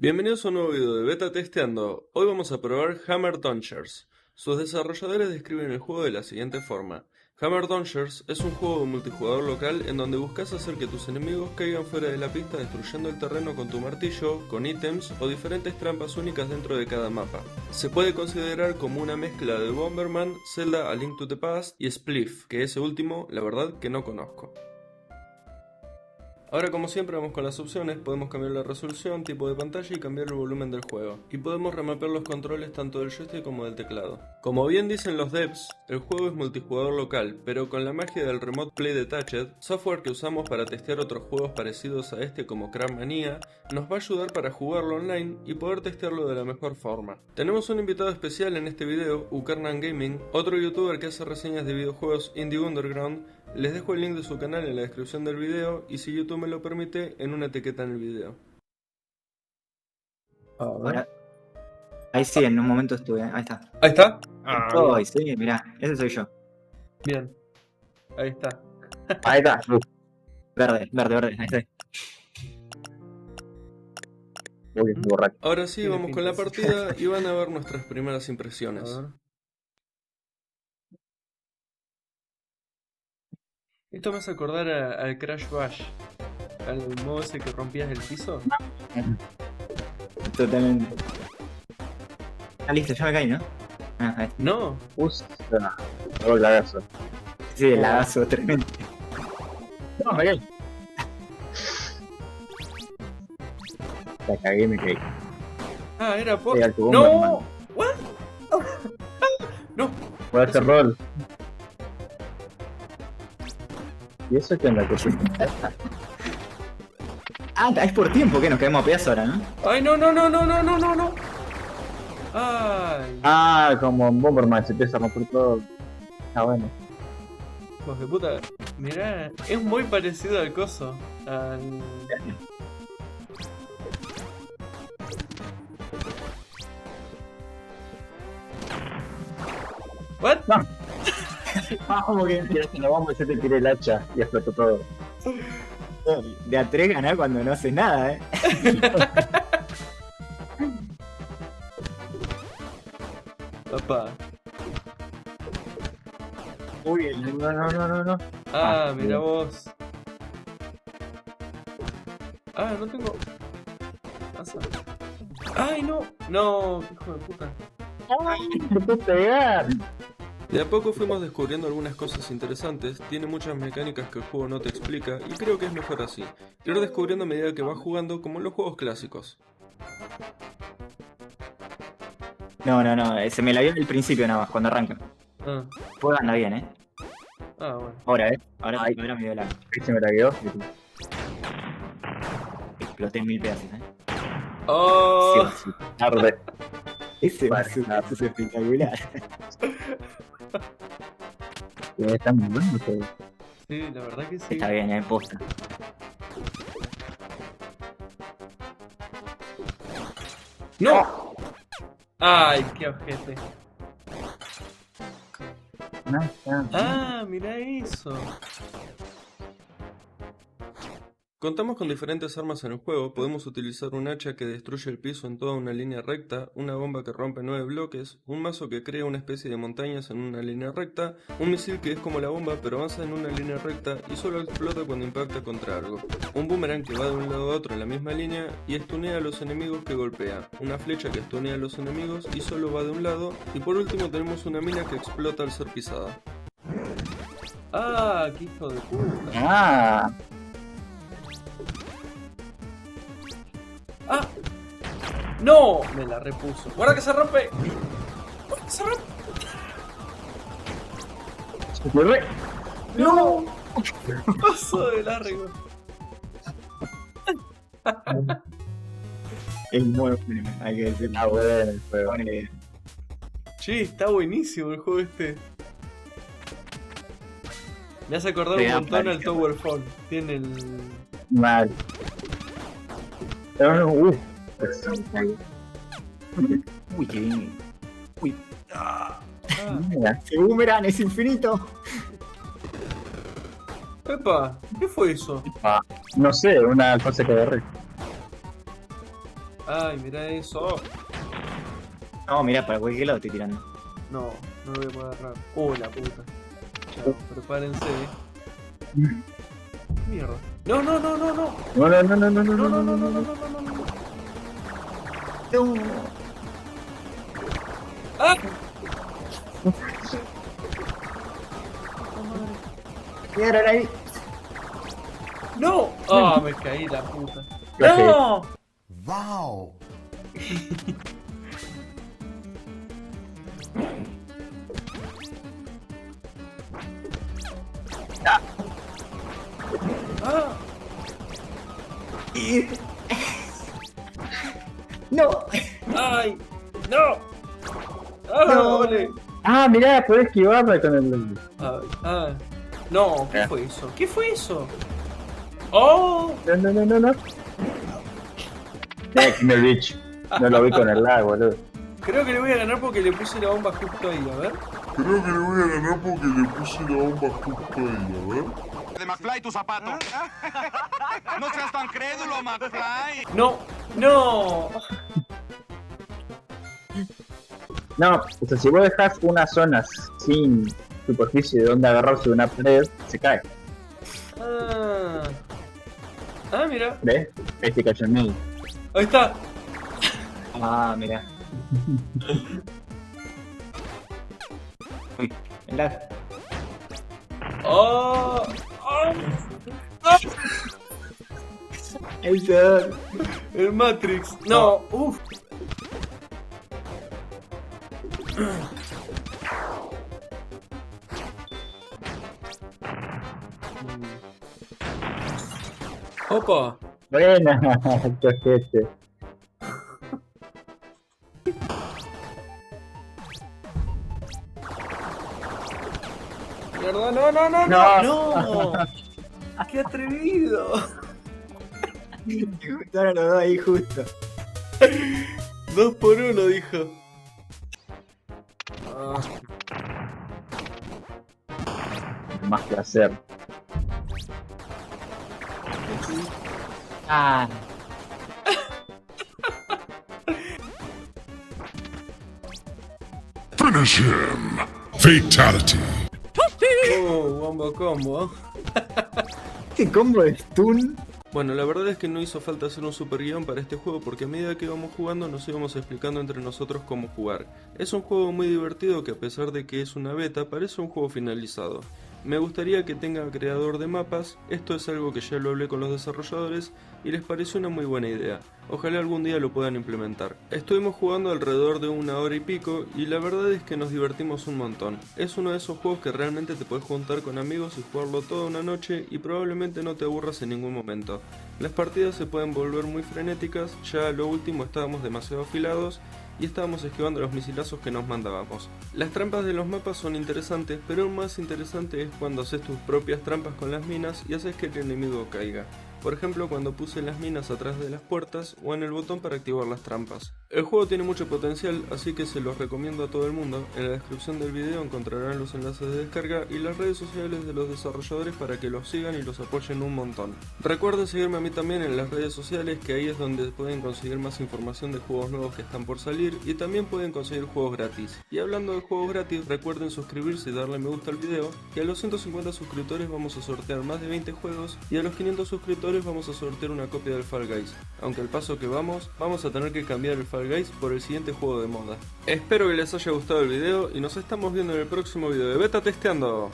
Bienvenidos a un nuevo video de Beta Testeando. Hoy vamos a probar Hammer Dungeons. Sus desarrolladores describen el juego de la siguiente forma. Hammer Dungeons es un juego de multijugador local en donde buscas hacer que tus enemigos caigan fuera de la pista destruyendo el terreno con tu martillo, con ítems o diferentes trampas únicas dentro de cada mapa. Se puede considerar como una mezcla de Bomberman, Zelda A Link to the Past y Spliff, que ese último la verdad que no conozco. Ahora, como siempre, vamos con las opciones. Podemos cambiar la resolución, tipo de pantalla y cambiar el volumen del juego. Y podemos remapear los controles tanto del joystick como del teclado. Como bien dicen los devs, el juego es multijugador local, pero con la magia del Remote Play Detached, software que usamos para testear otros juegos parecidos a este como Crackmania, nos va a ayudar para jugarlo online y poder testearlo de la mejor forma. Tenemos un invitado especial en este video, Ukarnan Gaming, otro youtuber que hace reseñas de videojuegos indie underground. Les dejo el link de su canal en la descripción del video y si YouTube me lo permite, en una etiqueta en el video. Ahora, ahí sí, en un momento estuve, ahí está. Ahí está. Estoy, sí, mirá, ese soy yo. Bien. Ahí está. Ahí está. Verde, ahí está. Uy, borracho. Ahora sí, vamos con la partida y van a ver nuestras primeras impresiones. Esto me hace acordar al Crash Bash, al modo ese que rompías el piso. Totalmente. Ah, listo, ya me caí, ¿no? Ah, ahí está. No. El lagazo. Sí, el lagazo tremendo. No, me caí. La cagué y me caí. Ah, era por... Pega el tubo, ¡No! hermano. ¿What? No. Voy a hacer rol. ¿Y eso qué onda? Ah, es por tiempo que nos quedamos a pedazos ahora, ¿no? Ay, no. Ay. Ah, como en Bomberman se empieza a romper todo. Ah, bueno. Hijos de puta. Mirá, es muy parecido al coso. Al... ¿What? No. Vamos que tiraste la bomba y se te tiré el hacha y explotó todo. De a tres ganar cuando no haces nada, Papá. Uy, no. Ah, mira vos. Ah, no tengo... Pasa. Ay, no. No, hijo de puta. ¡Me puedo pegar! De a poco fuimos descubriendo algunas cosas interesantes, tiene muchas mecánicas que el juego no te explica y creo que es mejor así, ir descubriendo a medida que vas jugando como en los juegos clásicos. No, se me la vio al principio nada más, cuando arranca. Ah, Después anda bien, bueno. Ahora, ahora Ay. me dio la... Ahí se me la quedó. Exploté en 1000 pedazos, ¡Oh! Sí, Tarde. Ese Vale, es espectacular. Está muy bueno ustedes. Sí, la verdad que sí. Está bien, posta. ¡No! ¡Ay, qué ojete! No. ¡Ah, mira eso! Contamos con diferentes armas en el juego, podemos utilizar un hacha que destruye el piso en toda una línea recta, una bomba que rompe 9 bloques, un mazo que crea una especie de montañas en una línea recta, un misil que es como la bomba pero avanza en una línea recta y solo explota cuando impacta contra algo, un boomerang que va de un lado a otro en la misma línea y estunea a los enemigos que golpea, una flecha que estunea a los enemigos y solo va de un lado, y por último tenemos una mina que explota al ser pisada. ¡Ah, qué hijo de puta! Ah, ¡Ah! ¡No! Me la repuso. ¡Guarda que se rompe! ¡Guarda que se rompe! se corre. ¡No! Pasó de largo. Es muy bueno, hay que decirlo. Ah, bueno el juego. Che, está buenísimo el juego este. Me hace acordar Sí, un montón al apareció. Tower Fall. Tiene el... Mal. Uy, qué bien. Uy, Ah, Mira, ese boomerang es infinito. Epa, ¿qué fue eso? no sé, una cosa que agarré. Ay, mira eso. No, mira, para cualquier lado estoy tirando. No, no lo voy a poder agarrar. Oh, la puta. Chao, prepárense. Mierda. No, no, no, no, no. No, no, no, no, no, no, No, no, no, no, no, no, no. no, no, no, no. No. ¡Ah! Mira, ahí. ¡No! ¡Ah, me caí la puta! Clase. ¡No! Wow. ¡Ah! No. ¡Ay! ¡No! ¡Ah, No. ole! Ah, mirá, podés esquivarla con el... Ay, ah. No, ¿qué fue eso? ¿Qué fue eso? ¡Oh! No, no, no, no, no. Me bitch. No lo vi con el lag, boludo. Creo que le voy a ganar porque le puse la bomba justo ahí, a ver. Creo que le voy a ganar porque le puse la bomba justo ahí, a ver. De McFly tu zapato. No seas tan crédulo, McFly. ¡No! ¡No! No, o sea, si vos dejás una zona sin superficie de donde agarrarse de una pared, se cae. Ah. Ah, mira. ¿Ves? Este cayó en medio. Ahí está. Ah, mira. Uy, el lag. ¡Oh! ¡Oh! ¡Ah! Eso. El Matrix. No, uff. Opa. Buena, cojete. Mierda, no, no, no, no. No. Qué atrevido. Ahora los dos ahí justo. 2 por 1, dijo. Ah. Más placer. Ah. Finish him. Fatality. Oh, wombo combo. Este combo de stun. Bueno, la verdad es que no hizo falta hacer un super guión para este juego porque a medida que íbamos jugando nos íbamos explicando entre nosotros cómo jugar. Es un juego muy divertido que a pesar de que es una beta parece un juego finalizado. Me gustaría que tenga creador de mapas, esto es algo que ya lo hablé con los desarrolladores y les pareció una muy buena idea. Ojalá algún día lo puedan implementar. Estuvimos jugando alrededor de 1 hora y pico y la verdad es que nos divertimos un montón. Es uno de esos juegos que realmente te puedes juntar con amigos y jugarlo toda una noche y probablemente no te aburras en ningún momento. Las partidas se pueden volver muy frenéticas, ya a lo último estábamos demasiado afilados y estábamos esquivando los misilazos que nos mandábamos. Las trampas de los mapas son interesantes, pero aún más interesante es cuando haces tus propias trampas con las minas y haces que el enemigo caiga. Por ejemplo, cuando puse las minas atrás de las puertas o en el botón para activar las trampas. El juego tiene mucho potencial, así que se los recomiendo a todo el mundo. En la descripción del video encontrarán los enlaces de descarga y las redes sociales de los desarrolladores para que los sigan y los apoyen un montón. Recuerden seguirme a mí también en las redes sociales, que ahí es donde pueden conseguir más información de juegos nuevos que están por salir y también pueden conseguir juegos gratis. Y hablando de juegos gratis, recuerden suscribirse y darle me gusta al video, que a los 150 suscriptores vamos a sortear más de 20 juegos y a los 500 suscriptores vamos a sortear una copia del Fall Guys. Aunque al paso que vamos a tener que cambiar el Fall Guys por el siguiente juego de moda. Espero que les haya gustado el video y nos estamos viendo en el próximo video de Beta Testeando.